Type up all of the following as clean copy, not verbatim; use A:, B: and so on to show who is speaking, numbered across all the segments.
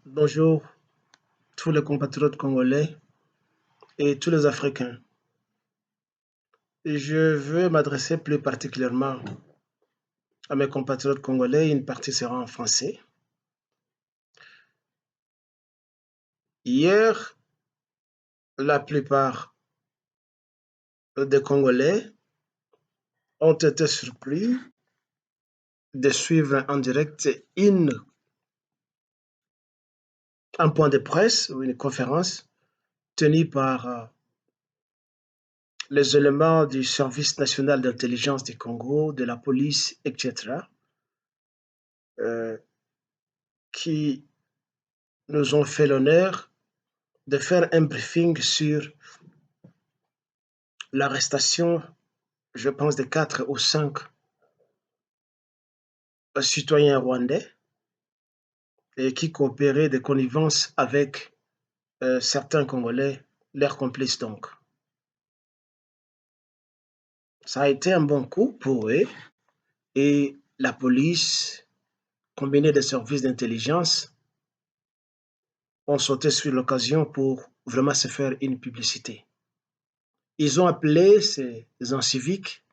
A: Bonjour tous les compatriotes congolais et tous les Africains. Je veux m'adresser plus particulièrement à mes compatriotes congolais, une partie sera en français. Hier, la plupart des Congolais ont été surpris de suivre en direct un point de presse ou une conférence tenue par les éléments du service national d'intelligence du Congo, de la police, etc., euh, qui nous ont fait l'honneur de faire un briefing sur l'arrestation, je pense, de 4 ou 5 citoyens rwandais et qui coopéraient de connivence avec certains Congolais, leurs complices donc. Ça a été un bon coup pour eux et la police, combinée des services d'intelligence, ont sauté sur l'occasion pour vraiment se faire une publicité. Ils ont appelé ces civiques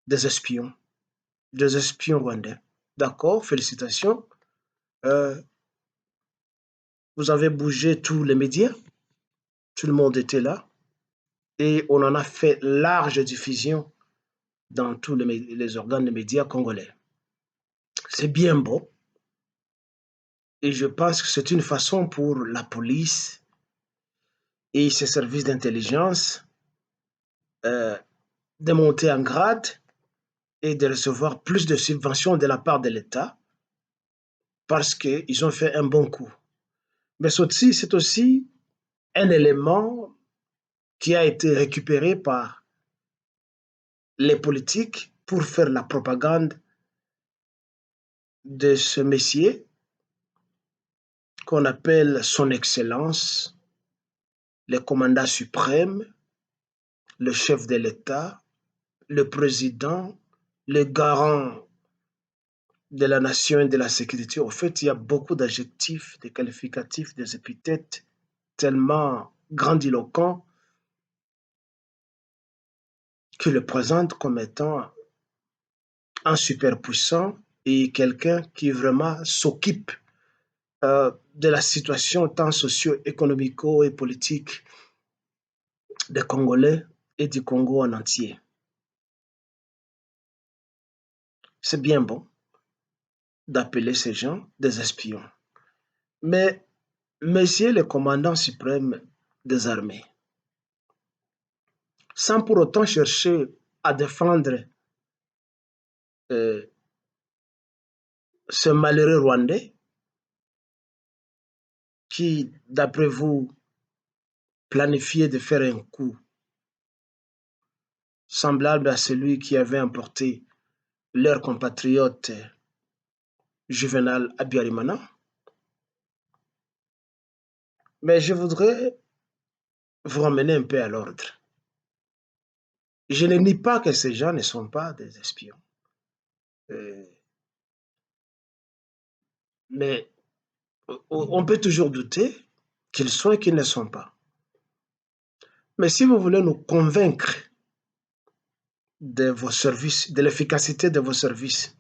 A: des espions rwandais. D'accord, félicitations. Euh, Vous avez bougé tous les médias, tout le monde était là, et on en a fait large diffusion dans tous les organes de médias congolais. C'est bien beau, et je pense que c'est une façon pour la police et ses services d'intelligence euh, de monter en grade et de recevoir plus de subventions de la part de l'État parce qu'ils ont fait un bon coup. Mais c'est aussi un élément qui a été récupéré par les politiques pour faire la propagande de ce messier qu'on appelle Son Excellence, le commandant suprême, le chef de l'État, le président, le garant de la nation et de la sécurité. En fait, il y a beaucoup d'adjectifs, des qualificatifs, des épithètes tellement grandiloquents qui le présentent comme étant un superpuissant et quelqu'un qui vraiment s'occupe de la situation tant socio-économico et politique des Congolais et du Congo en entier. C'est bien bon d'appeler ces gens des espions. Mais, monsieur le commandant suprême des armées, sans pour autant chercher à défendre euh, ce malheureux Rwandais qui, d'après vous, planifiait de faire un coup semblable à celui qui avait emporté leur compatriote Juvenal Abiyarimana. Mais je voudrais vous ramener un peu à l'ordre. Je ne nie pas que ces gens ne sont pas des espions. Euh, mais on peut toujours douter qu'ils soient et qu'ils ne sont pas. Mais si vous voulez nous convaincre de vos services, de l'efficacité de vos services,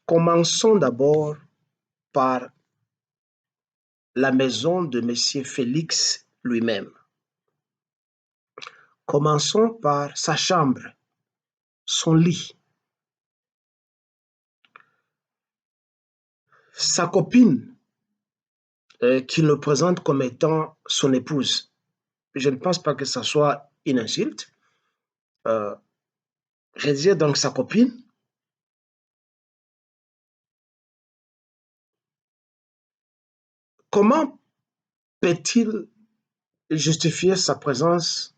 A: commençons d'abord par la maison de M. Félix lui-même. Commençons par sa chambre, son lit. Sa copine, qu'il nous présente comme étant son épouse. Je ne pense pas que ça soit une insulte. Euh, je disais donc sa copine. Comment peut-il justifier sa présence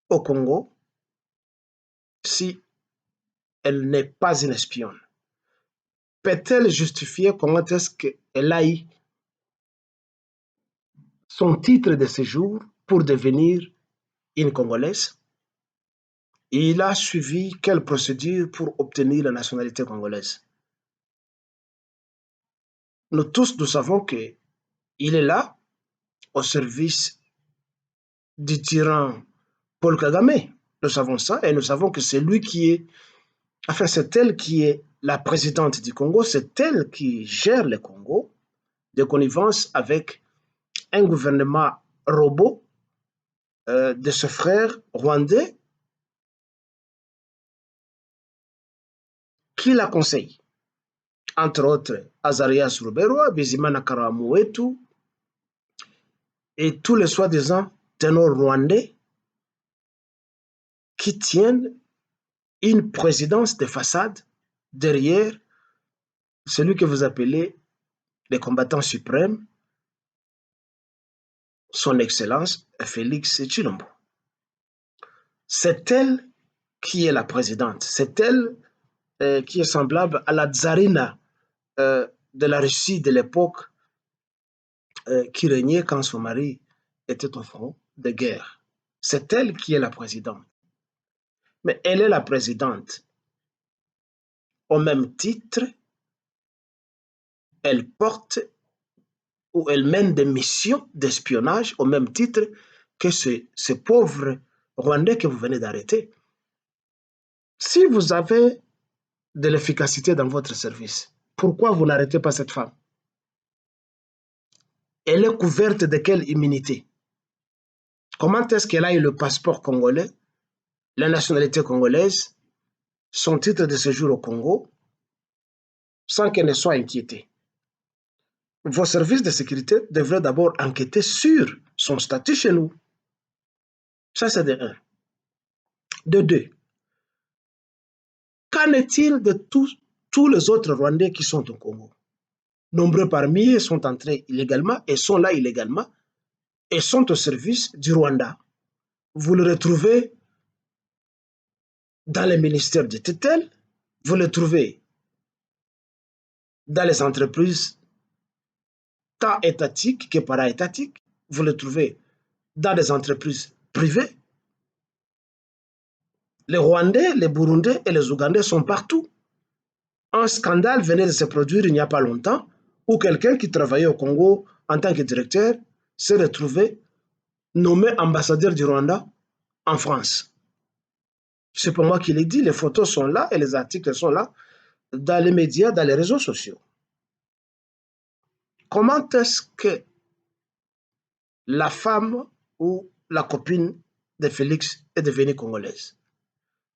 A: au Congo si elle n'est pas une espionne? Peut-elle justifier comment est-ce qu'elle a eu son titre de séjour pour devenir une Congolaise? Et il a suivi quelle procédure pour obtenir la nationalité congolaise? Nous tous, nous savons que Il est là au service du tyran Paul Kagame. Nous savons ça et nous savons que c'est lui qui est, enfin c'est elle qui est la présidente du Congo, c'est elle qui gère le Congo de connivence avec un gouvernement robot de ce frère rwandais qui la conseille. Entre autres, Azarias Ruberwa, Bizimana Karamuetu et tous les soi-disant ténors rwandais qui tiennent une présidence de façade derrière celui que vous appelez les combattants suprêmes, son Excellence Félix Tshilombo. C'est elle qui est la présidente. C'est elle qui est semblable à la tsarina de la Russie de l'époque qui régnait quand son mari était au front de guerre. C'est elle qui est la présidente. Mais elle est la présidente au même titre, elle porte ou elle mène des missions d'espionnage au même titre que ces pauvres Rwandais que vous venez d'arrêter. Si vous avez de l'efficacité dans votre service, pourquoi vous n'arrêtez pas cette femme? Elle est couverte de quelle immunité? Comment est-ce qu'elle a eu le passeport congolais, la nationalité congolaise, son titre de séjour au Congo, sans qu'elle ne soit inquiétée? Vos services de sécurité devraient d'abord enquêter sur son statut chez nous. Ça, c'est de un. De deux, qu'en est-il de tous les autres Rwandais qui sont au Congo? Nombreux parmi eux sont entrés illégalement et sont là illégalement et sont au service du Rwanda. Vous le retrouvez dans les ministères de tutelle, vous le trouvez dans les entreprises tant étatiques que para-étatiques, vous le trouvez dans les entreprises privées. Les Rwandais, les Burundais et les Ougandais sont partout. Un scandale venait de se produire il n'y a pas longtemps où quelqu'un qui travaillait au Congo en tant que directeur s'est retrouvé nommé ambassadeur du Rwanda en France. C'est pas moi qui l'ai dit, les photos sont là et les articles sont là dans les médias, dans les réseaux sociaux. Comment est-ce que la femme ou la copine de Félix est devenue congolaise?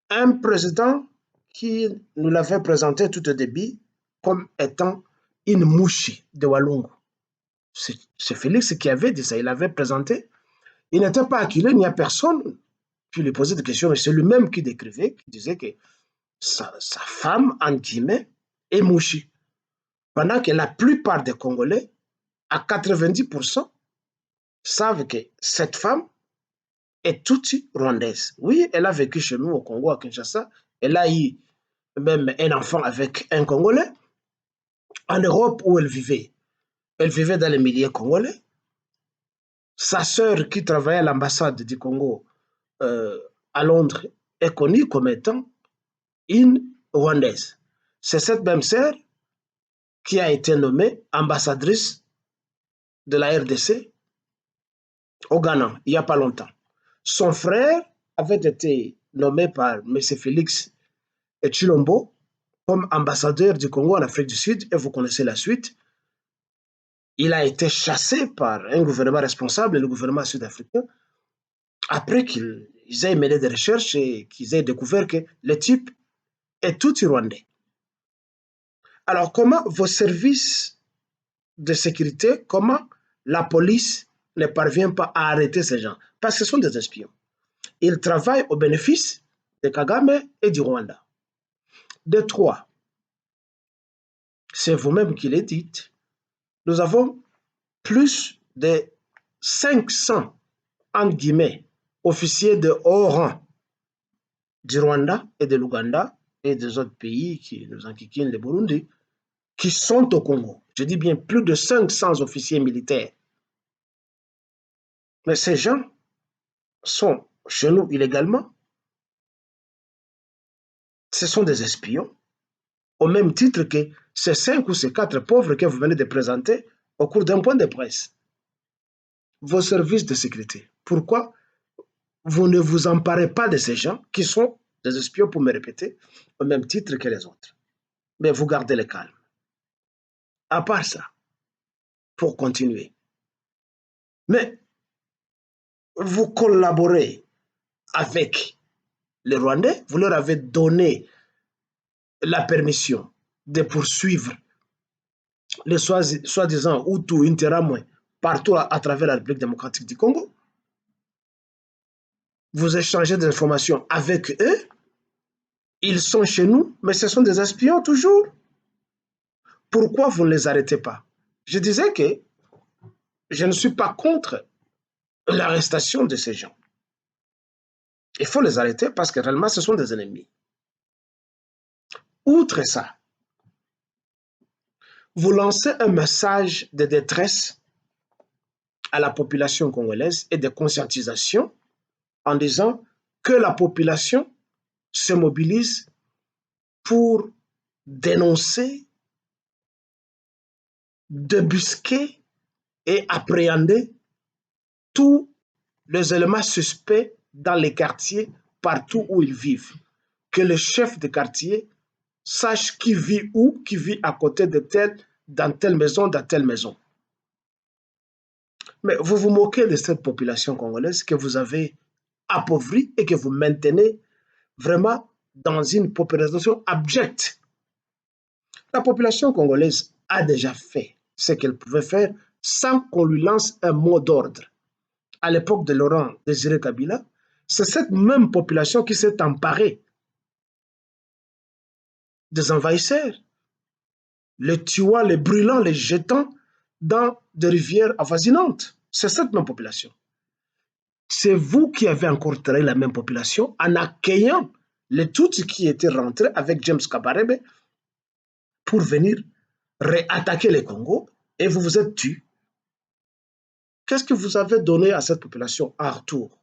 A: Un président qui nous l'avait présenté tout au début comme étant une mouche de Walungu. C'est Félix qui avait dit ça, il avait présenté. Il n'était pas acculé, il n'y a personne qui lui posait des questions, mais c'est lui-même qui décrivait, qui disait que sa femme, en guillemets, est mouchi. Pendant que la plupart des Congolais, à 90%, savent que cette femme est toute rwandaise. Oui, elle a vécu chez nous au Congo, à Kinshasa. Elle a eu même un enfant avec un Congolais. En Europe où elle vivait dans les milieux congolais. Sa sœur qui travaillait à l'ambassade du Congo à Londres est connue comme étant une Rwandaise. C'est cette même sœur qui a été nommée ambassadrice de la RDC au Ghana il n'y a pas longtemps. Son frère avait été nommé par M. Félix Tshilombo comme ambassadeur du Congo en Afrique du Sud, et vous connaissez la suite. Il a été chassé par un gouvernement responsable, le gouvernement sud-africain, après qu'ils aient mené des recherches et qu'ils aient découvert que le type est tout rwandais. Alors, comment vos services de sécurité, comment la police ne parvient pas à arrêter ces gens? Parce que ce sont des espions. Ils travaillent au bénéfice de Kagame et du Rwanda. De trois, c'est vous-même qui le dites, nous avons plus de 500, entre guillemets, officiers de haut rang du Rwanda et de l'Ouganda et des autres pays qui nous enquiquinent, le Burundi, qui sont au Congo. Je dis bien plus de 500 officiers militaires. Mais ces gens sont chez nous illégalement. Ce sont des espions, au même titre que ces 5 ou ces 4 pauvres que vous venez de présenter au cours d'un point de presse. vos services de sécurité, pourquoi vous ne vous emparez pas de ces gens qui sont des espions, pour me répéter, au même titre que les autres? Mais vous gardez le calme. À part ça, pour continuer. Mais vous collaborez avec les Rwandais, vous leur avez donné la permission de poursuivre les soi-disant Hutus, Interamwe, partout à travers la République démocratique du Congo. Vous échangez des informations avec eux. Ils sont chez nous, mais ce sont des espions toujours. Pourquoi vous ne les arrêtez pas? Je disais que je ne suis pas contre l'arrestation de ces gens. Il faut les arrêter parce que réellement, ce sont des ennemis. Outre ça, vous lancez un message de détresse à la population congolaise et de conscientisation en disant que la population se mobilise pour dénoncer, débusquer et appréhender tous les éléments suspects dans les quartiers partout où ils vivent. Que le chef de quartier sache qui vit où, qui vit à côté de tel, dans telle maison, dans telle maison. Mais vous vous moquez de cette population congolaise que vous avez appauvrie et que vous maintenez vraiment dans une population abjecte. La population congolaise a déjà fait ce qu'elle pouvait faire sans qu'on lui lance un mot d'ordre. À l'époque de Laurent Désiré Kabila, c'est cette même population qui s'est emparée des envahisseurs, les tuant, les brûlant, les jetant dans des rivières avoisinantes. C'est cette même population. C'est vous qui avez encore trahi la même population en accueillant les Tutsis qui étaient rentrés avec James Kabarebe pour venir réattaquer le Congo et vous vous êtes tués. Qu'est-ce que vous avez donné à cette population en retour?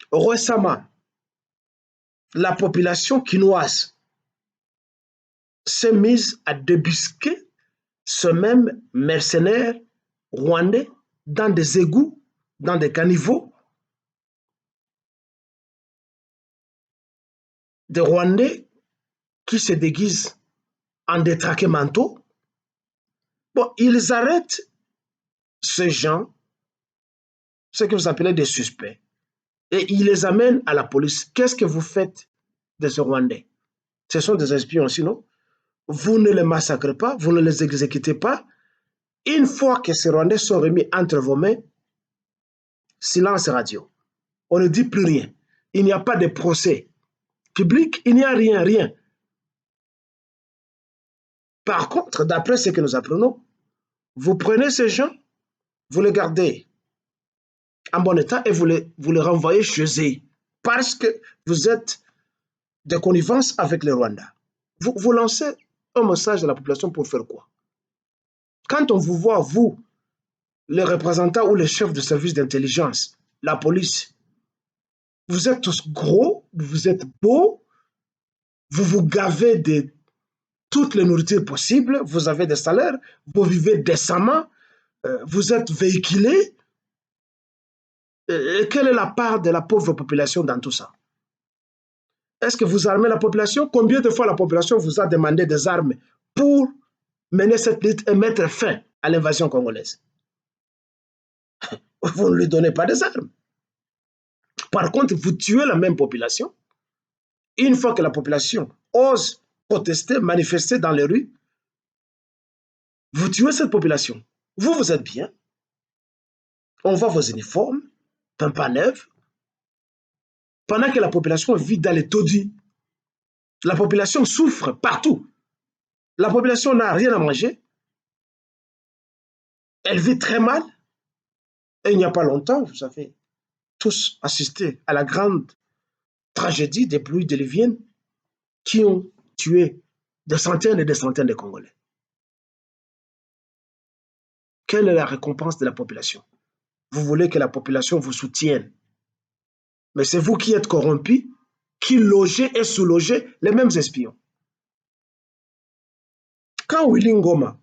A: Récemment, la population quinoise s'est mise à débusquer ce même mercenaire rwandais dans des égouts, dans des caniveaux, des Rwandais qui se déguisent en détraqués manteaux. Bon, ils arrêtent ces gens, ce que vous appelez des suspects, et ils les amènent à la police. Qu'est-ce que vous faites de ces Rwandais? Ce sont des espions, sinon vous ne les massacrez pas, vous ne les exécutez pas. Une fois que ces Rwandais sont remis entre vos mains, silence radio. On ne dit plus rien. Il n'y a pas de procès public, il n'y a rien, rien. Par contre, d'après ce que nous apprenons, vous prenez ces gens, vous les gardez en bon état et vous les renvoyez chez eux parce que vous êtes de connivence avec les Rwandais. Vous lancez un message à la population pour faire quoi? Quand on vous voit, vous, les représentants ou les chefs de service d'intelligence, la police, vous êtes tous gros, vous êtes beaux, vous vous gavez de toutes les nourritures possibles, vous avez des salaires, vous vivez décemment, vous êtes véhiculés. Et quelle est la part de la pauvre population dans tout ça? Est-ce que vous armez la population? Combien de fois la population vous a demandé des armes pour mener cette lutte et mettre fin à l'invasion congolaise? Vous ne lui donnez pas des armes. Par contre, vous tuez la même population. Une fois que la population ose protester, manifester dans les rues, vous tuez cette population. Vous, vous êtes bien. On voit vos uniformes, pas neufs, pendant que la population vit dans les taudis. La population souffre partout. La population n'a rien à manger. Elle vit très mal. Et il n'y a pas longtemps, vous avez tous assisté à la grande tragédie des pluies diluviennes qui ont tué des centaines et des centaines de Congolais. Quelle est la récompense de la population? Vous voulez que la population vous soutienne. Mais c'est vous qui êtes corrompus, qui logez et sous-logez les mêmes espions. Quand Willy Ngoma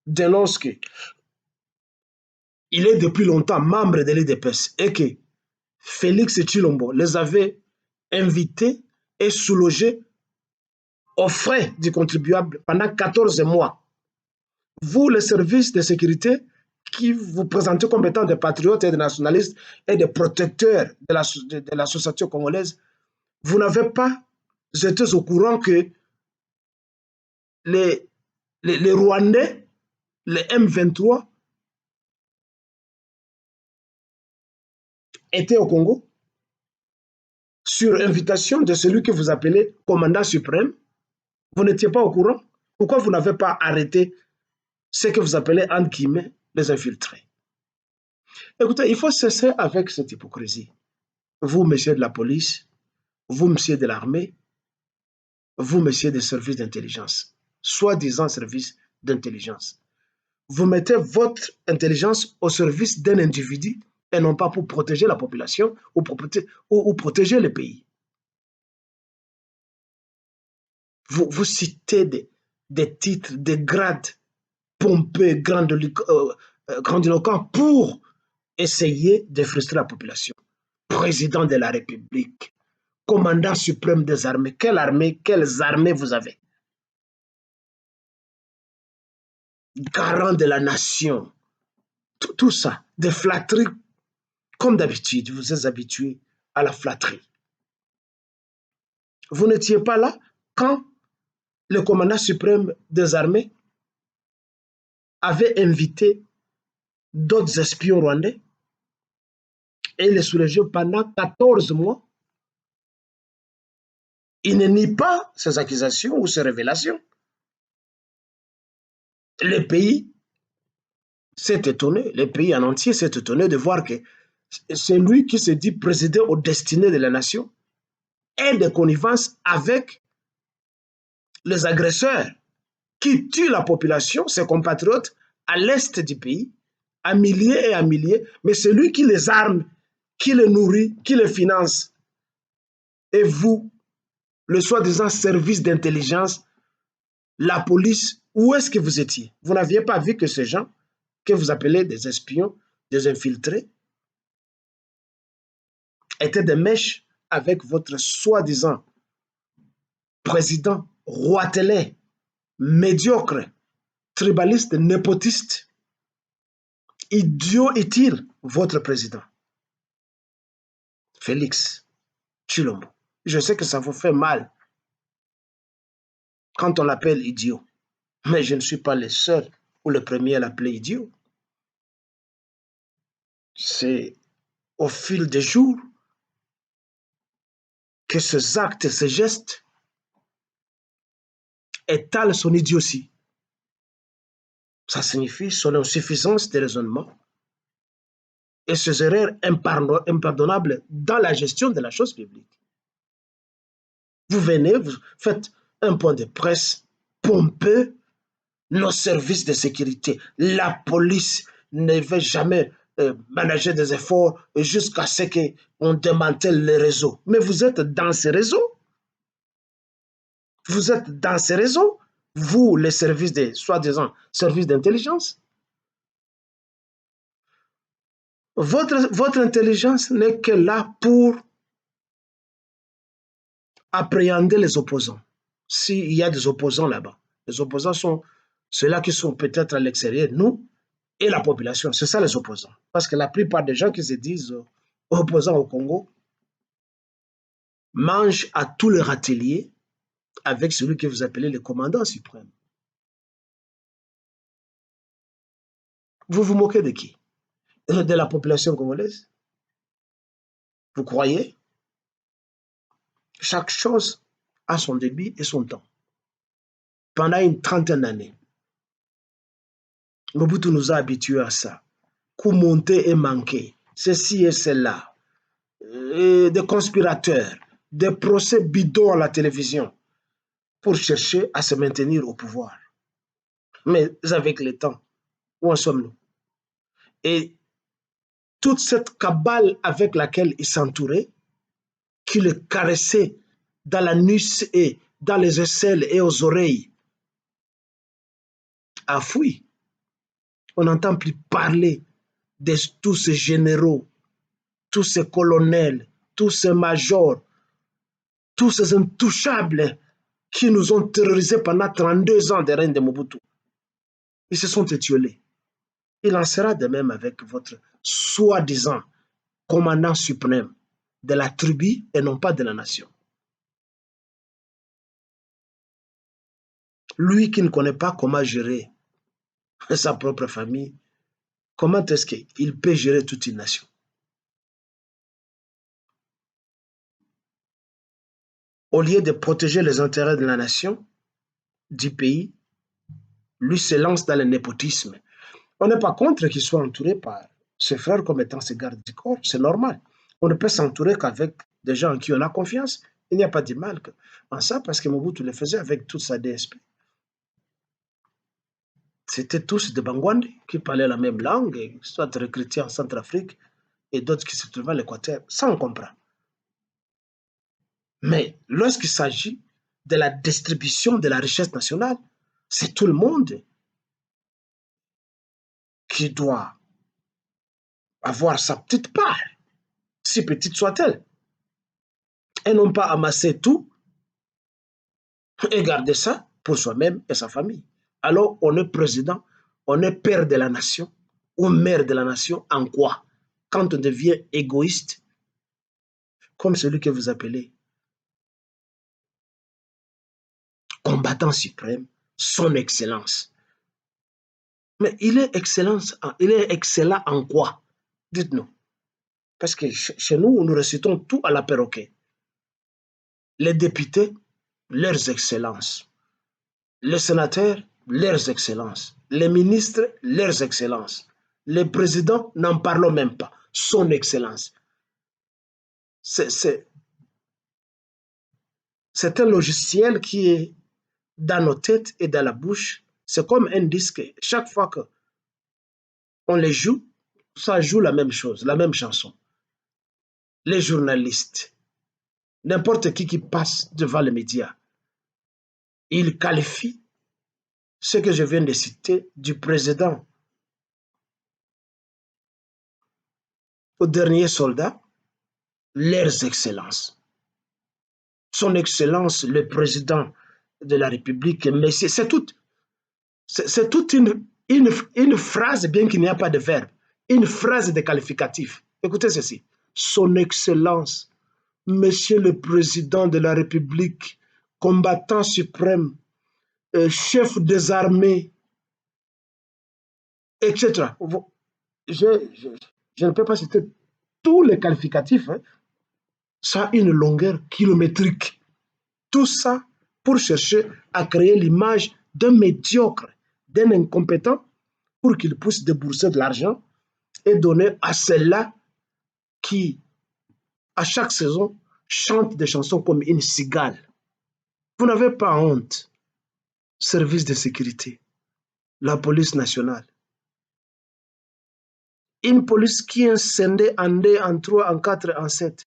A: dénonce que il est depuis longtemps membre de l'IDPS et que Félix Tshilombo les avait invités et sous-logés aux frais du contribuable pendant 14 mois. Vous, les services de sécurité, qui vous présentez comme étant des patriotes et des nationalistes et des protecteurs de la société congolaise, vous n'avez pas été au courant que les Rwandais, les M23, étaient au Congo sur invitation de celui que vous appelez commandant suprême. Vous n'étiez pas au courant. Pourquoi vous n'avez pas arrêté ce que vous appelez, entre guillemets, les infiltrés? Écoutez, il faut cesser avec cette hypocrisie. Vous, messieurs de la police, vous, messieurs de l'armée, vous, messieurs des services d'intelligence, soi-disant services d'intelligence, vous mettez votre intelligence au service d'un individu et non pas pour protéger la population ou protéger le pays. Vous citez des titres, des grades pompeux, grandiloquents pour essayer de frustrer la population. Président de la République, commandant suprême des armées, quelles armées vous avez? Garant de la nation, tout ça, des flatteries. Comme d'habitude, vous êtes habitué à la flatterie. Vous n'étiez pas là quand le commandant suprême des armées avait invité d'autres espions rwandais et les soulagé pendant 14 mois. Il ne nie pas ces accusations ou ces révélations. Le pays s'est étonné, le pays en entier s'est étonné de voir que c'est lui qui se dit président aux destinées de la nation et de connivence avec les agresseurs qui tuent la population, ses compatriotes, à l'est du pays, à milliers et à milliers, mais c'est lui qui les arme, qui les nourrit, qui les finance. Et vous, le soi-disant service d'intelligence, la police, où est-ce que vous étiez? Vous n'aviez pas vu que ces gens, que vous appelez des espions, des infiltrés, étaient des mèches avec votre soi-disant président roitelais, médiocre, tribaliste, népotiste, idiot est-il, votre président, Félix Tshilombo. Je sais que ça vous fait mal quand on l'appelle idiot, mais je ne suis pas le seul ou le premier à l'appeler idiot. C'est au fil des jours que ces actes, ces gestes étalent son idiotie. Ça signifie son insuffisance de raisonnement et ses erreurs impardonnables dans la gestion de la chose publique. Vous venez, vous faites un point de presse pompeux, nos services de sécurité, la police ne veut jamais manager des efforts jusqu'à ce qu'on démantèle les réseaux. Mais vous êtes dans ces réseaux. Vous êtes dans ces réseaux, vous, les services des soi-disant services d'intelligence. Votre intelligence n'est que là pour appréhender les opposants. S'il y a des opposants là-bas, les opposants sont ceux-là qui sont peut-être à l'extérieur, nous et la population. C'est ça les opposants. Parce que la plupart des gens qui se disent opposants au Congo mangent à tous les râteliers avec celui que vous appelez le commandant suprême. Vous vous moquez de qui? De la population congolaise? Vous croyez? Chaque chose a son début et son temps. Pendant une trentaine d'années, Mobutu nous a habitués à ça. Coup monté et manqué, ceci et cela, des conspirateurs, des procès bidons à la télévision pour chercher à se maintenir au pouvoir. Mais avec le temps, où en sommes-nous? Et toute cette cabale avec laquelle il s'entourait, qui le caressait dans la nuque et dans les aisselles et aux oreilles, a fui. On n'entend plus parler tous ces généraux, tous ces colonels, tous ces majors, tous ces intouchables qui nous ont terrorisés pendant 32 ans de règne de Mobutu. Ils se sont étiolés. Il en sera de même avec votre soi-disant commandant suprême de la tribu et non pas de la nation. Lui qui ne connaît pas comment gérer sa propre famille, comment est-ce qu'il peut gérer toute une nation? Au lieu de protéger les intérêts de la nation, du pays, lui se lance dans le népotisme. On n'est pas contre qu'il soit entouré par ses frères comme étant ses gardes du corps, c'est normal. On ne peut s'entourer qu'avec des gens en qui on a confiance. Il n'y a pas de mal en ça parce que Mobutu le faisait avec toute sa DSP. C'était tous des Bangwandi qui parlaient la même langue, soit recrutés en Centrafrique et d'autres qui se trouvaient à l'Équateur. Ça, on comprend. Mais lorsqu'il s'agit de la distribution de la richesse nationale, c'est tout le monde qui doit avoir sa petite part, si petite soit-elle, et non pas amasser tout et garder ça pour soi-même et sa famille. Alors, on est président, on est père de la nation ou mère de la nation en quoi? Quand on devient égoïste, comme celui que vous appelez combattant suprême, son excellence. Mais il est excellent en quoi? Dites-nous. Parce que chez nous, nous récitons tout à la perroquet. Les députés, leurs excellences. Les sénateurs, leurs excellences. Les ministres, leurs excellences. Les présidents, n'en parlons même pas. Son excellence. C'est un logiciel qui est dans nos têtes et dans la bouche. C'est comme un disque. Chaque fois qu'on les joue, ça joue la même chose, la même chanson. Les journalistes, n'importe qui passe devant les médias, il qualifie ce que je viens de citer du président au dernier soldat, leurs excellences. Son excellence, le président de la République, mais c'est toute une phrase, bien qu'il n'y a pas de verbe, une phrase de qualificatif. Écoutez ceci. Son excellence, monsieur le président de la République, combattant suprême, chef des armées, etc. Je ne peux pas citer tous les qualificatifs. Hein. Ça a une longueur kilométrique. Tout ça pour chercher à créer l'image d'un médiocre, d'un incompétent, pour qu'il puisse débourser de l'argent et donner à ceux-là qui, à chaque saison, chantent des chansons comme une cigale. Vous n'avez pas honte. Service de sécurité, la police nationale. Une police qui est scindée en 2, en 3, en 4, en 7.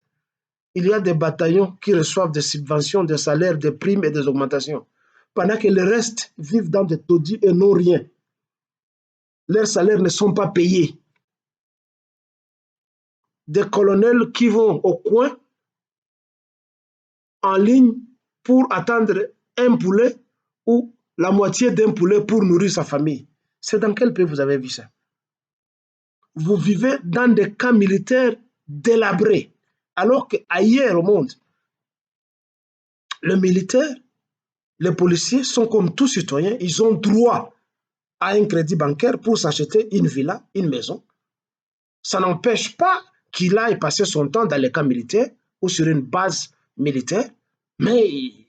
A: Il y a des bataillons qui reçoivent des subventions, des salaires, des primes et des augmentations, pendant que le reste vivent dans des taudis et n'ont rien. Leurs salaires ne sont pas payés. Des colonels qui vont au coin, en ligne, pour attendre un poulet ou la moitié d'un poulet pour nourrir sa famille. C'est dans quel pays vous avez vu ça? Vous vivez dans des camps militaires délabrés, alors qu'ailleurs au monde, le militaire, les policiers sont comme tous citoyens, ils ont droit à un crédit bancaire pour s'acheter une villa, une maison. Ça n'empêche pas qu'il aille passer son temps dans les camps militaires ou sur une base militaire, mais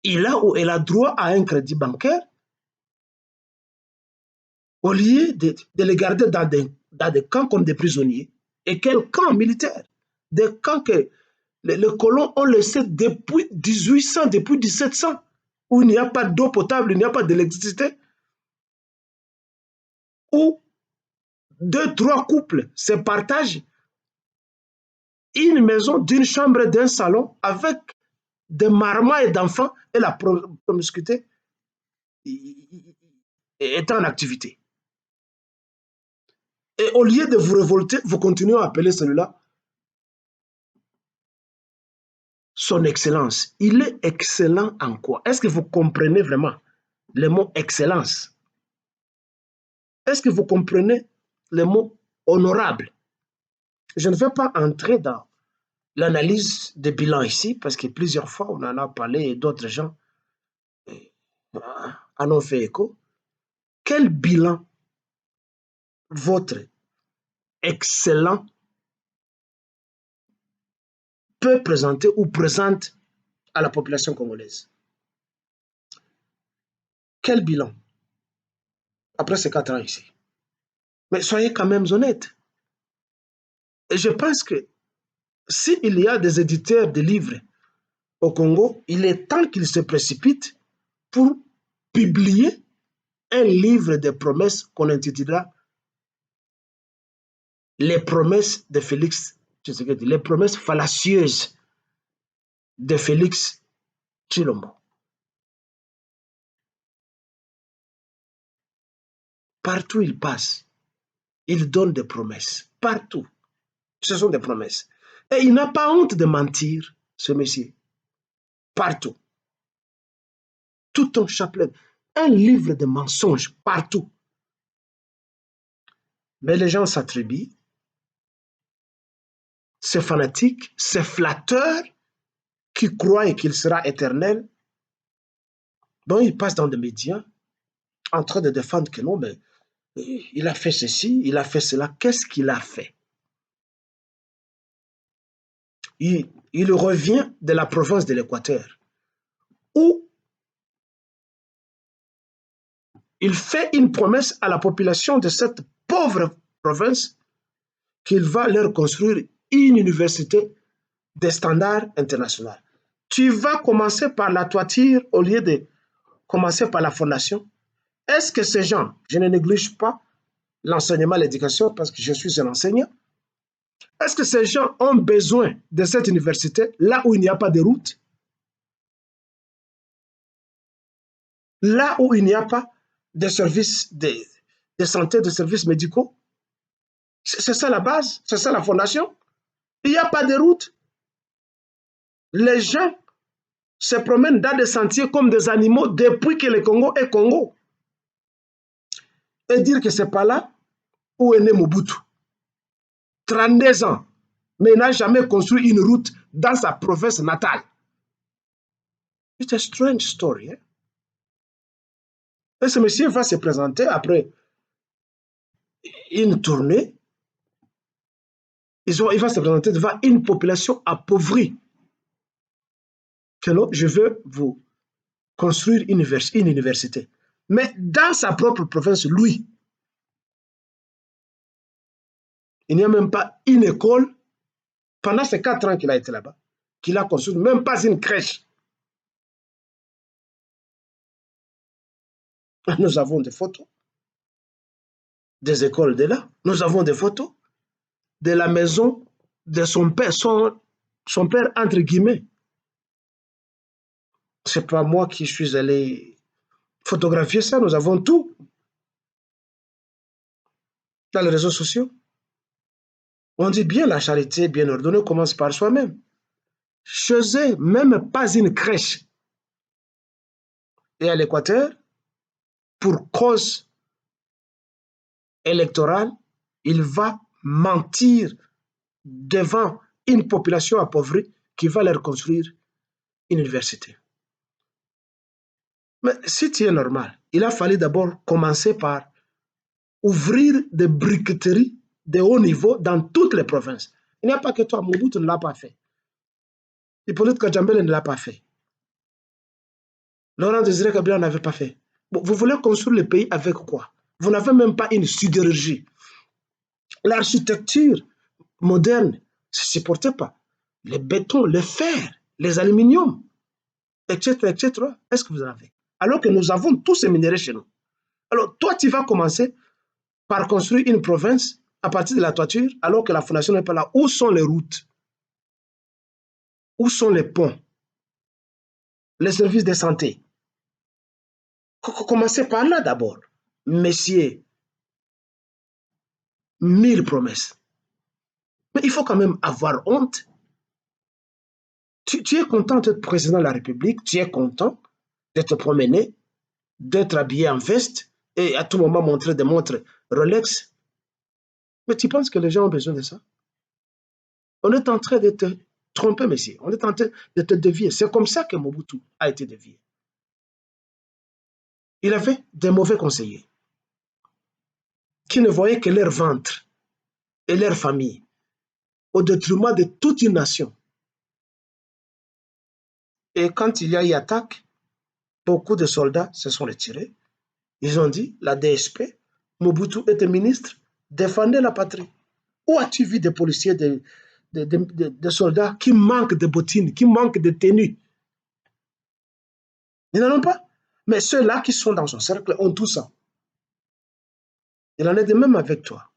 A: il a ou elle a droit à un crédit bancaire au lieu de les garder dans des camps comme des prisonniers. Et quel camp militaire? Des camps que les colons ont laissés depuis 1800, depuis 1700, où il n'y a pas d'eau potable, il n'y a pas d'électricité, où 2, 3 couples se partagent une maison d'une chambre et d'un salon avec des marmailles d'enfants et la promiscuité est en activité. Et au lieu de vous révolter, vous continuez à appeler celui-là son excellence. Il est excellent en quoi? Est-ce que vous comprenez vraiment le mot excellence? Est-ce que vous comprenez le mot honorable? Je ne vais pas entrer dans l'analyse des bilans ici, parce que plusieurs fois on en a parlé et d'autres gens en ont fait écho. Quel bilan votre excellent peut présenter ou présente à la population congolaise? Quel bilan après ces 4 ans ici? Mais soyez quand même honnêtes. Et je pense que s'il y a des éditeurs de livres au Congo, il est temps qu'ils se précipitent pour publier un livre de promesses qu'on intitulera Les promesses de Félix Tshisekedi, les promesses fallacieuses de Félix Tshilombo. Partout où il passe, il donne des promesses. Partout. Ce sont des promesses. Et il n'a pas honte de mentir, ce monsieur. Partout. Tout un chapelet. Un livre de mensonges, partout. Mais les gens s'attribuent, ces fanatiques, ces flatteurs qui croient qu'il sera éternel, dont ils passent dans des médias en train de défendre que non, mais il a fait ceci, il a fait cela. Qu'est-ce qu'il a fait? Il revient de la province de l'Équateur, où il fait une promesse à la population de cette pauvre province qu'il va leur construire une université de standard international. Tu vas commencer par la toiture au lieu de commencer par la fondation. Est-ce que ces gens, je ne néglige pas l'enseignement, l'éducation, parce que je suis un enseignant, est-ce que ces gens ont besoin de cette université là où il n'y a pas de route, là où il n'y a pas de services de santé, de services médicaux? C'est ça la base, c'est ça la fondation. Il n'y a pas de route. Les gens se promènent dans des sentiers comme des animaux depuis que le Congo est Congo. Et dire que ce n'est pas là où est né Mobutu. 32 ans, mais il n'a jamais construit une route dans sa province natale. It's a strange story. Hein? Et ce monsieur va se présenter après une tournée. Il va se présenter devant une population appauvrie. Que non, je veux vous construire une université. Mais dans sa propre province, lui, il n'y a même pas une école pendant ces 4 ans qu'il a été là-bas, qu'il a construit, même pas une crèche. Nous avons des photos des écoles de là. Nous avons des photos de la maison de son père, son père entre guillemets. C'est pas moi qui suis allé photographier ça, nous avons tout dans les réseaux sociaux. On dit bien la charité bien ordonnée commence par soi-même. Chez eux, même pas une crèche. Et à l'Équateur, pour cause électorale, il va mentir devant une population appauvrie qui va leur construire une université. Mais si tu es normal, il a fallu d'abord commencer par ouvrir des briqueteries de haut niveau dans toutes les provinces. Il n'y a pas que toi, Mobutu ne l'a pas fait. Hippolyte Kajambele ne l'a pas fait. Laurent Désiré Kabila n'avait pas fait. Bon, vous voulez construire le pays avec quoi? Vous n'avez même pas une sidérurgie. L'architecture moderne ne supportait pas. Les bétons, le fer, les aluminiums, etc., etc. Est-ce que vous en avez? Alors que nous avons tous ces minéraux chez nous. Alors, toi, tu vas commencer par construire une province à partir de la toiture, alors que la fondation n'est pas là. Où sont les routes? Où sont les ponts? Les services de santé? Commencez par là d'abord. Messieurs 1000 promesses. Mais il faut quand même avoir honte. Tu es content d'être président de la République, tu es content d'être promené, d'être habillé en veste et à tout moment montrer des montres Rolex. Mais tu penses que les gens ont besoin de ça? On est en train de te tromper, monsieur. On est en train de te dévier. C'est comme ça que Mobutu a été dévié. Il avait des mauvais conseillers qui ne voyaient que leur ventre et leur famille au détriment de toute une nation. Et quand il y a eu attaque, beaucoup de soldats se sont retirés. Ils ont dit, la DSP, Mobutu était ministre, défendait la patrie. Où as-tu vu des policiers, des soldats qui manquent de bottines, qui manquent de tenues? Ils n'en ont pas. Mais ceux-là qui sont dans son cercle ont tout ça. Il en est de même avec toi,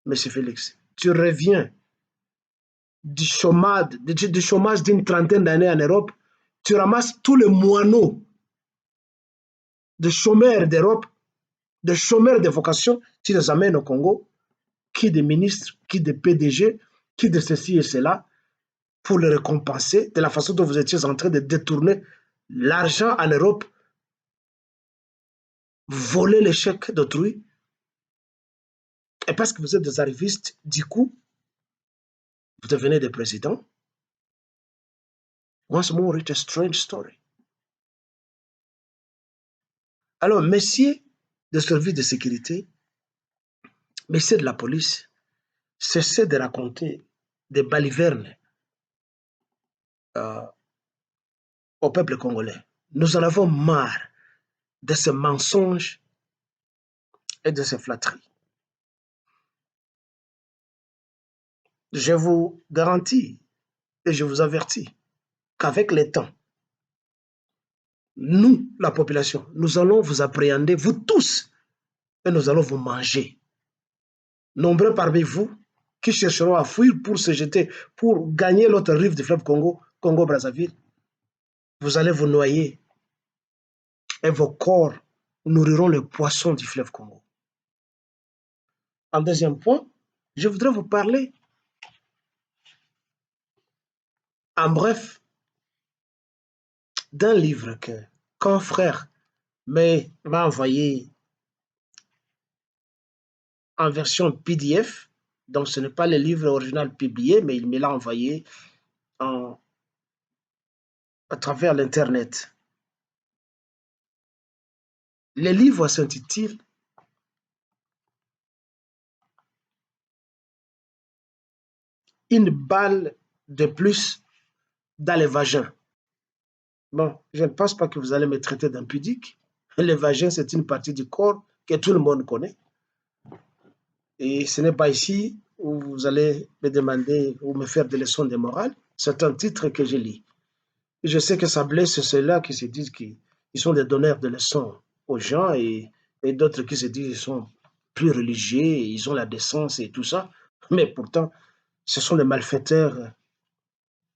A: M. Félix. Tu reviens du chômage d'une trentaine d'années en Europe, tu ramasses tous les moineaux de chômeurs d'Europe, de chômeurs de vocation, tu les amènes au Congo, qui des ministres, qui des PDG, qui de ceci et cela, pour les récompenser de la façon dont vous étiez en train de détourner l'argent en Europe, voler les chèques d'autrui. Et parce que vous êtes des arrivistes, du coup, vous devenez des présidents. Once more, it's a strange story. Alors, messieurs des services de sécurité, messieurs de la police, cessez de raconter des balivernes euh, au peuple congolais. Nous en avons marre de ces mensonges et de ces flatteries. Je vous garantis et je vous avertis qu'avec le temps, nous, la population, nous allons vous appréhender, vous tous, et nous allons vous manger. Nombreux parmi vous qui chercheront à fuir pour se jeter, pour gagner l'autre rive du fleuve Congo, Congo-Brazzaville, vous allez vous noyer et vos corps nourriront les poissons du fleuve Congo. En deuxième point, je voudrais vous parler, en bref, d'un livre qu'un frère m'a envoyé en version PDF. Donc, ce n'est pas le livre original publié, mais il me l'a envoyé à travers l'Internet. Le livre s'intitule Une balle de plus dans le vagin. Bon, je ne pense pas que vous allez me traiter d'impudique. Le vagin, c'est une partie du corps que tout le monde connaît. Et ce n'est pas ici où vous allez me demander ou me faire des leçons de morale. C'est un titre que je lis. Et je sais que ça blesse ceux-là qui se disent qu'ils sont des donneurs de leçons aux gens et d'autres qui se disent qu'ils sont plus religieux, et ils ont la décence et tout ça. Mais pourtant, ce sont des malfaiteurs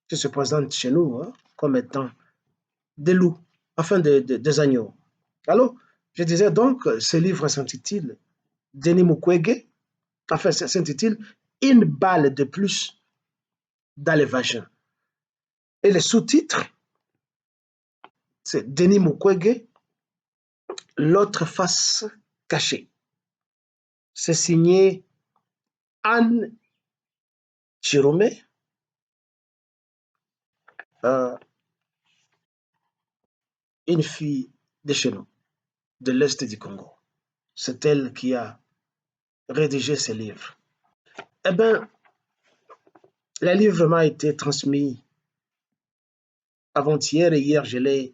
A: qui se présentent chez nous hein, comme étant des loups, enfin des agneaux. Alors, je disais donc, ce livre s'intitule Denis Mukwege, enfin, s'intitule Une balle de plus dans les vagins. Et le sous-titre, c'est Denis Mukwege, l'autre face cachée. C'est signé Anne Chirome, euh, une fille de chez nous, de l'Est du Congo. C'est elle qui a rédigé ce livre. Eh bien, le livre m'a été transmis avant-hier et hier, je l'ai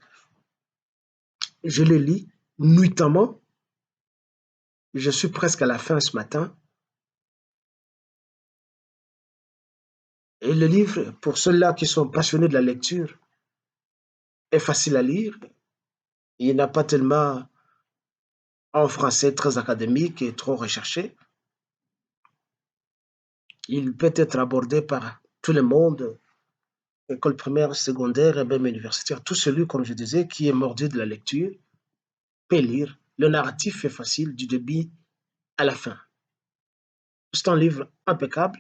A: lu nuitamment. Je suis presque à la fin ce matin. Et le livre, pour ceux-là qui sont passionnés de la lecture, est facile à lire. Il n'a pas tellement un français très académique et trop recherché. Il peut être abordé par tout le monde, école primaire, secondaire et même universitaire. Tout celui, comme je disais, qui est mordu de la lecture peut lire. Le narratif est facile du début à la fin. C'est un livre impeccable.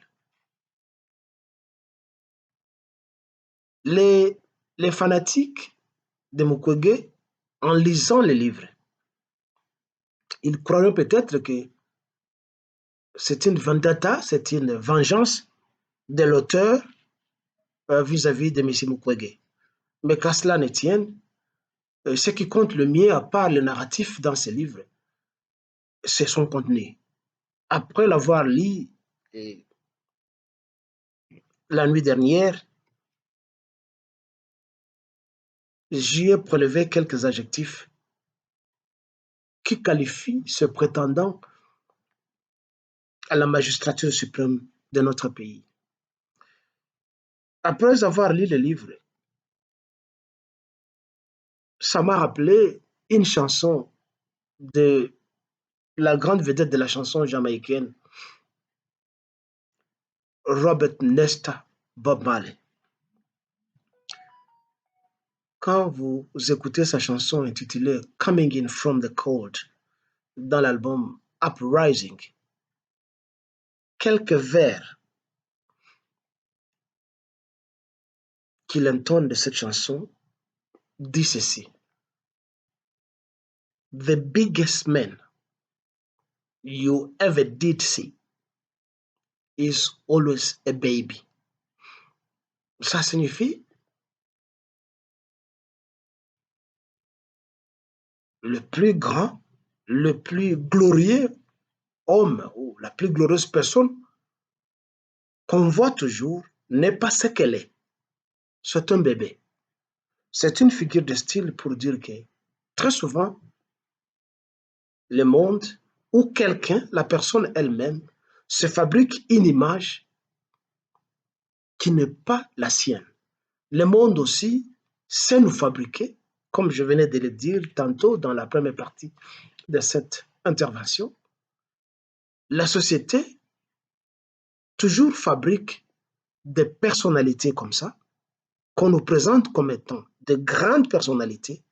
A: Les, les fanatiques de Mukwege, en lisant les livres, ils croiraient peut-être que c'est une vendetta, c'est une vengeance de l'auteur vis-à-vis de M. Mukwege. Mais qu'à cela ne tienne, ce qui compte le mieux, à part le narratif dans ces livres, c'est son contenu. Après l'avoir lu la nuit dernière, j'y ai prélevé quelques adjectifs qui qualifient ce prétendant à la magistrature suprême de notre pays. Après avoir lu le livre, ça m'a rappelé une chanson de la grande vedette de la chanson jamaïcaine, Robert Nesta Bob Marley. Quand vous écoutez sa chanson intitulée Coming In From The Cold dans l'album Uprising, quelques vers qu'il entonne de cette chanson disent ceci. The biggest man you ever did see is always a baby. Ça signifie le plus grand, le plus glorieux homme ou la plus glorieuse personne qu'on voit toujours n'est pas ce qu'elle est. C'est un bébé. C'est une figure de style pour dire que très souvent, le monde ou quelqu'un, la personne elle-même, se fabrique une image qui n'est pas la sienne. Le monde aussi sait nous fabriquer, comme je venais de le dire tantôt dans la première partie de cette intervention. La société toujours fabrique des personnalités comme ça, qu'on nous présente comme étant de grandes personnalités,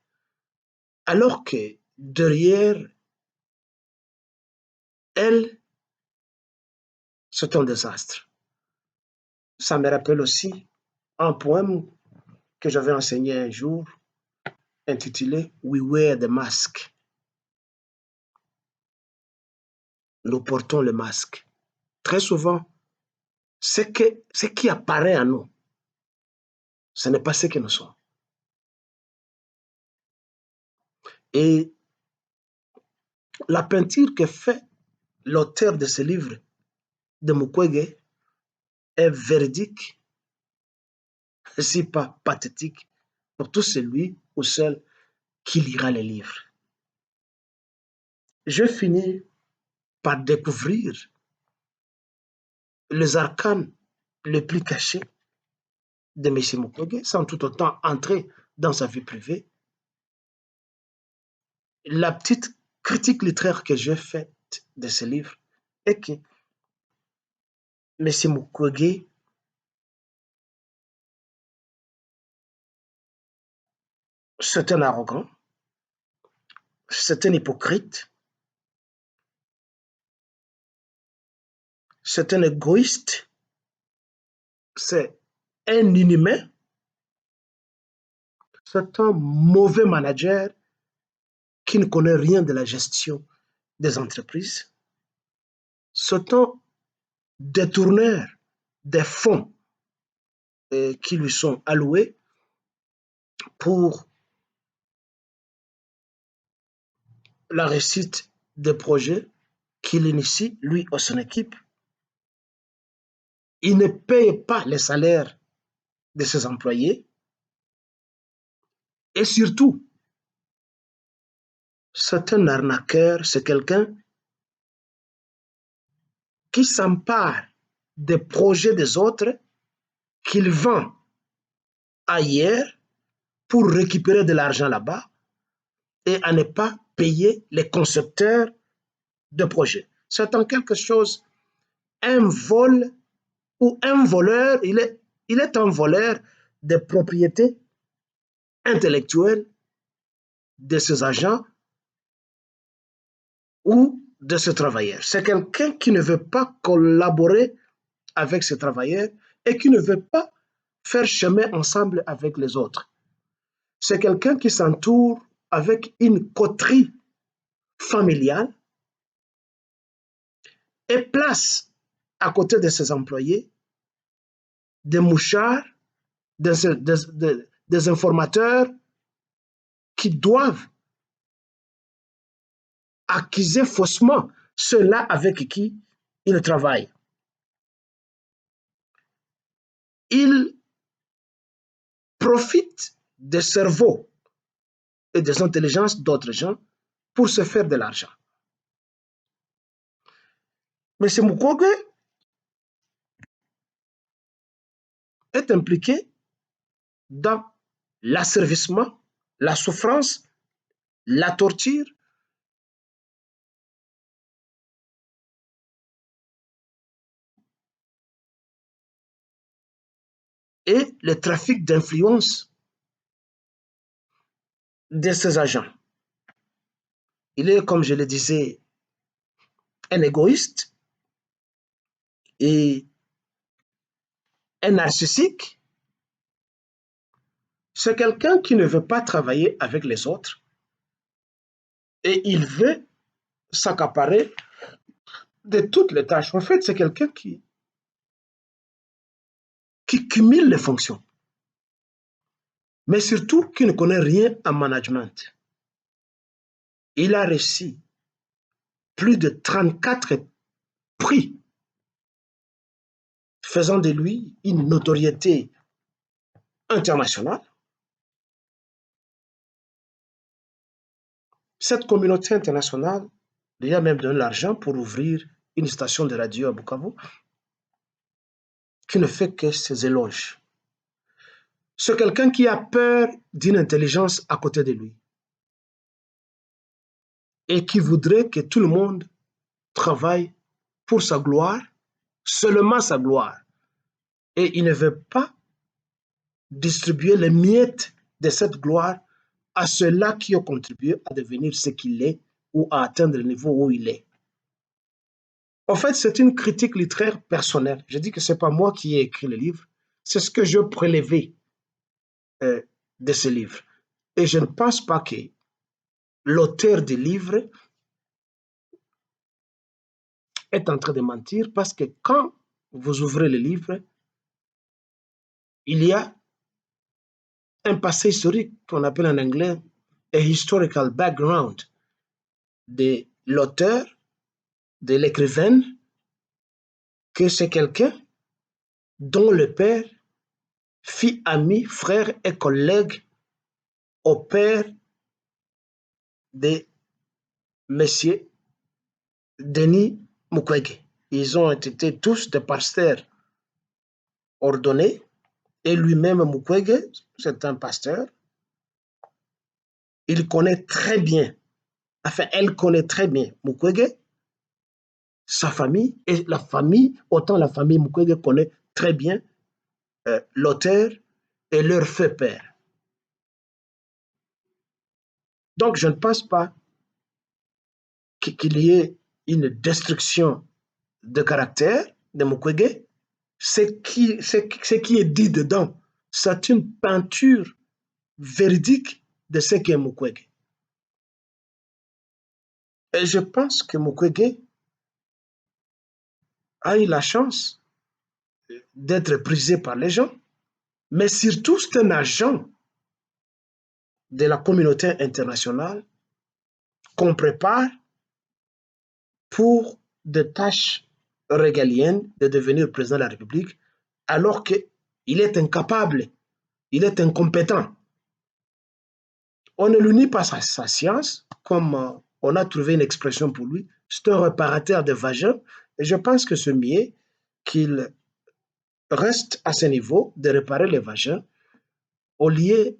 A: alors que derrière elles, c'est un désastre. Ça me rappelle aussi un poème que j'avais enseigné un jour, intitulé We Wear the Mask. Nous portons le masque. Très souvent, ce qui apparaît à nous, ce n'est pas ce que nous sommes. Et la peinture que fait l'auteur de ce livre de Mukwege est véridique, si pas pathétique, pour tout celui ou celle qui lira les livres. Je finis par découvrir les arcanes les plus cachés de M. Mukwege, sans tout autant entrer dans sa vie privée. La petite critique littéraire que j'ai faite de ce livre est que M. Mukwege c'est un arrogant, c'est un hypocrite, c'est un égoïste, c'est un inhumain, c'est un mauvais manager qui ne connaît rien de la gestion des entreprises, c'est un détourneur des fonds qui lui sont alloués pour la réussite des projets qu'il initie, lui ou son équipe. Il ne paye pas les salaires de ses employés et surtout, c'est un arnaqueur, c'est quelqu'un qui s'empare des projets des autres, qu'il vend ailleurs pour récupérer de l'argent là-bas et à ne pas payer les concepteurs de projets. C'est en quelque chose un vol ou un voleur, il est un voleur des propriétés intellectuelles de ses agents ou de ce travailleur. C'est quelqu'un qui ne veut pas collaborer avec ce travailleur et qui ne veut pas faire chemin ensemble avec les autres. C'est quelqu'un qui s'entoure avec une coterie familiale et place à côté de ses employés des mouchards, des informateurs qui doivent accuser faussement ceux-là avec qui il travaille. Il profite des cerveaux et des intelligences d'autres gens pour se faire de l'argent. M. Mukwege est impliqué dans l'asservissement, la souffrance, la torture, et le trafic d'influence de ses agents. Il est, comme je le disais, un égoïste et un narcissique. C'est quelqu'un qui ne veut pas travailler avec les autres et il veut s'accaparer de toutes les tâches. En fait, c'est quelqu'un qui cumule les fonctions, mais surtout qui ne connaît rien en management. Il a reçu plus de 34 prix, faisant de lui une notoriété internationale. Cette communauté internationale lui a même donné l'argent pour ouvrir une station de radio à Bukavu qui ne fait que ses éloges. C'est quelqu'un qui a peur d'une intelligence à côté de lui et qui voudrait que tout le monde travaille pour sa gloire, seulement sa gloire. Et il ne veut pas distribuer les miettes de cette gloire à ceux-là qui ont contribué à devenir ce qu'il est ou à atteindre le niveau où il est. En fait, c'est une critique littéraire personnelle. Je dis que ce n'est pas moi qui ai écrit le livre, c'est ce que je prélevé de ce livre. Et je ne pense pas que l'auteur du livre est en train de mentir parce que quand vous ouvrez le livre, il y a un passé historique qu'on appelle en anglais a historical background de l'auteur, de l'écrivaine, que c'est quelqu'un dont le père fit ami, frère et collègue au père de Monsieur Denis Mukwege. Ils ont été tous des pasteurs ordonnés et lui-même Mukwege, c'est un pasteur. Il connaît très bien, enfin elle connaît très bien Mukwege, sa famille et la famille, autant la famille Mukwege connaît très bien l'auteur et leur fait père. Donc je ne pense pas qu'il y ait une destruction de caractère de Mukwege. Ce qui est dit dedans, c'est une peinture véridique de ce qu'est Mukwege. Et je pense que Mukwege a eu la chance d'être prisé par les gens, mais surtout c'est un agent de la communauté internationale qu'on prépare pour des tâches régaliennes de devenir président de la République, alors qu'il est incapable, il est incompétent. On ne lui nie pas sa science, comme on a trouvé une expression pour lui, c'est un réparateur de vagin, et je pense que c'est mieux qu'il reste à ce niveau de réparer les vagins au lieu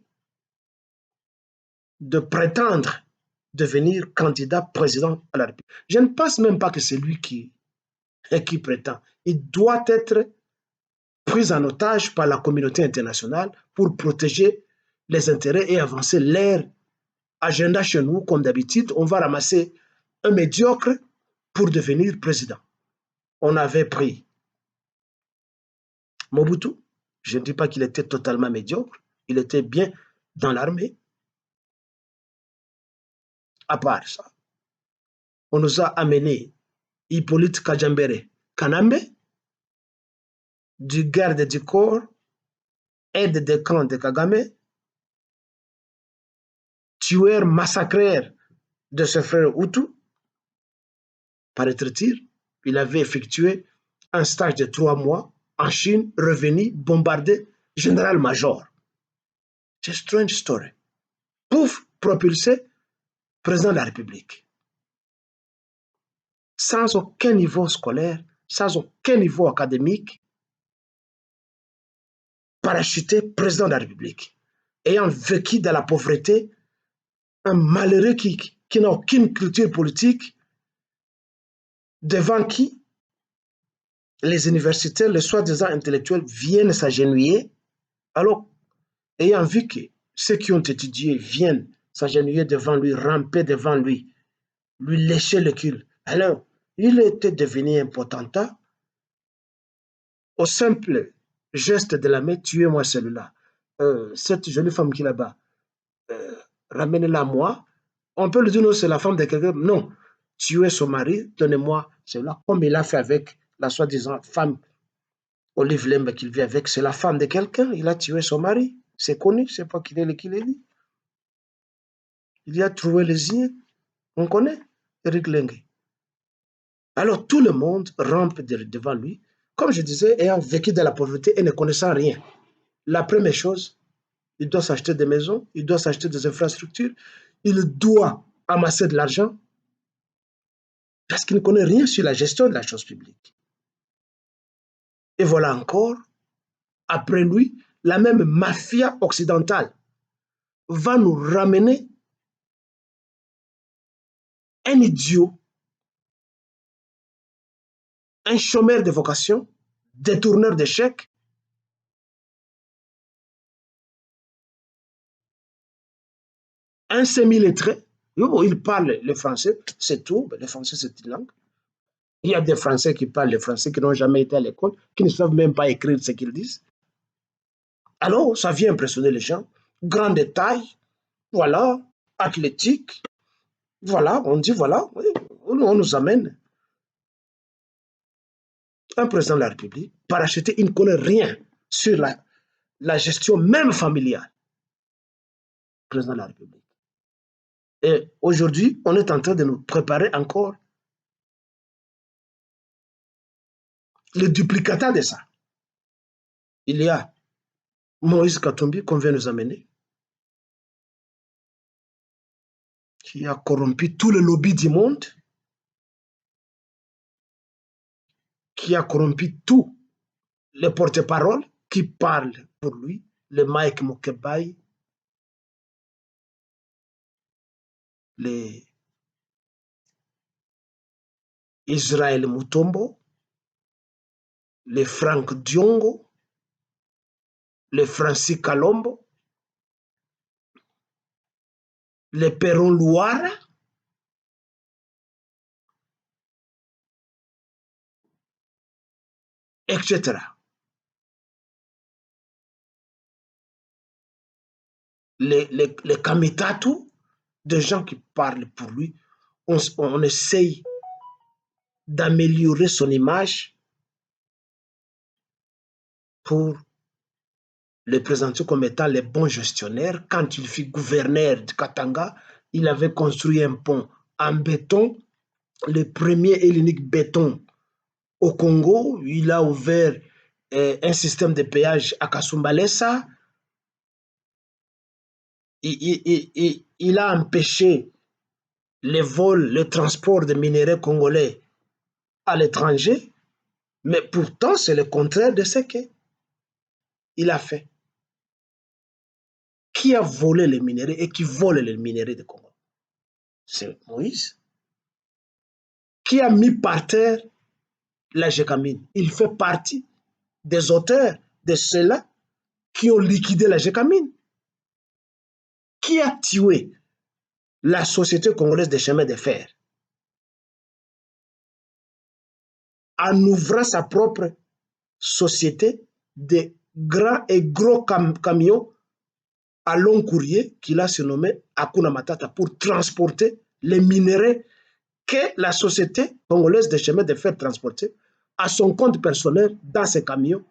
A: de prétendre devenir candidat président à la République. Je ne pense même pas que c'est lui qui prétend. Il doit être pris en otage par la communauté internationale pour protéger les intérêts et avancer leur agenda chez nous. Comme d'habitude, on va ramasser un médiocre pour devenir président. On avait pris Mobutu. Je ne dis pas qu'il était totalement médiocre. Il était bien dans l'armée. À part ça, on nous a amené Hippolyte Kajambere Kanambe, du garde du corps, aide de camp de Kagame, tueur massacreur de ses frères Hutu. Paraît-il, il avait effectué un stage de 3 mois en Chine, revenu, bombardé, général-major. C'est une strange story. Pouf, propulsé, président de la République. Sans aucun niveau scolaire, sans aucun niveau académique, parachuté, président de la République. Ayant vécu dans la pauvreté, un malheureux qui n'a aucune culture politique, devant qui les universitaires, les soi-disant intellectuels viennent s'agenouiller, alors, ayant vu que ceux qui ont étudié viennent s'agenouiller devant lui, ramper devant lui, lui lécher le cul. Alors, il était devenu un potentat. Au simple geste de la main, tuez-moi celui-là. Cette jolie femme qui est là-bas, ramenez-la à moi. On peut lui dire, non, c'est la femme de quelqu'un. Non, tuez son mari, donnez-moi celui-là. Comme il a fait avec la soi-disant femme Olive Lembe qu'il vit avec, c'est la femme de quelqu'un. Il a tué son mari. C'est connu, c'est pas qu'il est dit. Il y a trouvé les yeux. On connaît Eric Lengue. Alors tout le monde rampe devant lui, comme je disais, ayant vécu de la pauvreté et ne connaissant rien. La première chose, il doit s'acheter des maisons, il doit s'acheter des infrastructures, il doit amasser de l'argent parce qu'il ne connaît rien sur la gestion de la chose publique. Et voilà encore, après lui, la même mafia occidentale va nous ramener un idiot, un chômeur de vocation, détourneur d'échecs, un semi-lettré. Il parle le français, c'est tout. Le français, c'est une langue. Il y a des Français qui parlent le français, qui n'ont jamais été à l'école, qui ne savent même pas écrire ce qu'ils disent. Alors, ça vient impressionner les gens. Grande taille, voilà, athlétique, voilà, on dit voilà, oui, on nous amène un président de la République parachuté, il ne connaît rien sur la gestion même familiale. Président de la République. Et aujourd'hui, on est en train de nous préparer encore le duplicata de ça. Il y a Moïse Katumbi qu'on vient nous amener, qui a corrompu tout le lobby du monde, qui a corrompu tous les porte-paroles qui parlent pour lui, le Mike Mokebai, les Israël Mutombo, les Franck Diongo, les Francis Kalombo, les Perron Louara, etc. Les Kamitatu, des gens qui parlent pour lui, on essaye d'améliorer son image pour le présenter comme étant le bon gestionnaire. Quand il fut gouverneur de Katanga, il avait construit un pont en béton, le premier et l'unique béton au Congo. Il a ouvert un système de péage à Kasumbalesa. Il a empêché les vols, le transport de minerais congolais à l'étranger, mais pourtant c'est le contraire de ce qu'il a fait. Qui a volé les minéraux et qui vole les minéraux de Congo? C'est Moïse. Qui a mis par terre la Gécamine? Il fait partie des auteurs de ceux-là qui ont liquidé la Gécamine. Qui a tué la Société congolaise des chemins de fer? en ouvrant sa propre société de grands et gros camions à long courrier qu'il a surnommé Hakuna Matata pour transporter les minéraux que la société congolaise des chemins de fer transportait à son compte personnel dans ses camions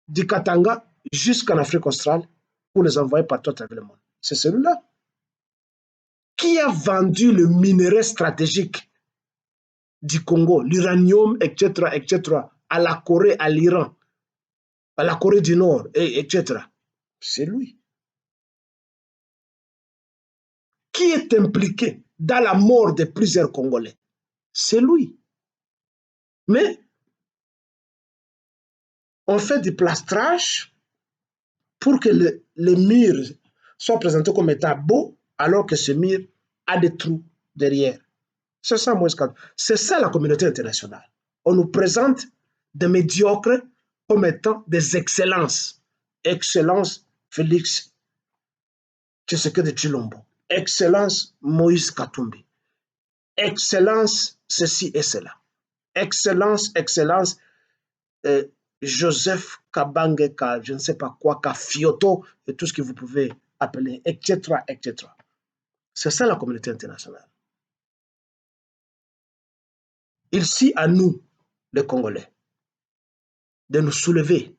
A: du Katanga jusqu'en Afrique australe pour les envoyer partout à travers le monde. C'est celui-là qui a vendu le minerai stratégique du Congo, l'uranium, etc., etc., à la Corée, à l'Iran, à la Corée du Nord, etc. C'est lui. Qui est impliqué dans la mort de plusieurs Congolais? C'est lui. Mais on fait du plastrage pour que le mur soit présenté comme étant beau, alors que ce mur a des trous derrière. C'est ça, Moïse Katumbi. C'est ça la communauté internationale. On nous présente des médiocres comme étant des excellences. Excellence Félix Tshisekedi Tshilombo. Excellence Moïse Katumbi. Excellence ceci et cela. Excellence, excellence Joseph Kabange, je ne sais pas quoi, Kafioto, et tout ce que vous pouvez appeler, etc., etc. C'est ça la communauté internationale. Ici, à nous, les Congolais, de nous soulever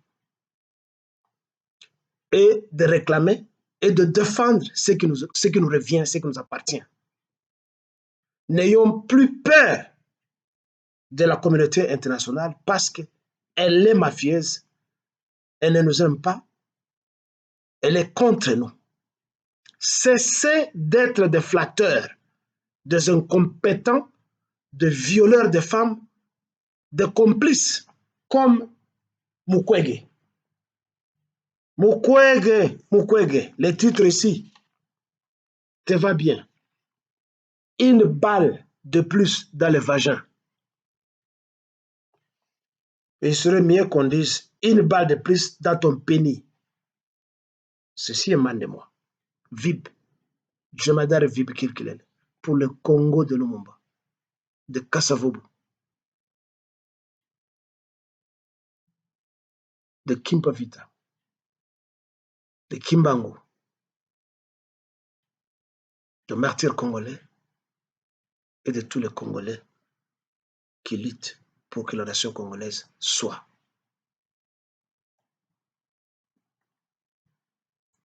A: et de réclamer et de défendre ce qui nous revient, ce qui nous appartient. N'ayons plus peur de la communauté internationale parce qu'elle est mafieuse, elle ne nous aime pas, elle est contre nous. Cessez d'être des flatteurs, des incompétents, des violeurs de femmes, des complices comme Mukwege. Mukwege, les titres ici, te va bien. Une balle de plus dans le vagin. Et il serait mieux qu'on dise une balle de plus dans ton pénis. Ceci émane de moi. Vib. Jemadar Vib Kirkilel. Pour le Congo de Lumumba. De Kassavobu. De Kimpavita. De Kimbangu. De martyrs congolais. Et de tous les Congolais qui luttent pour que la nation congolaise soit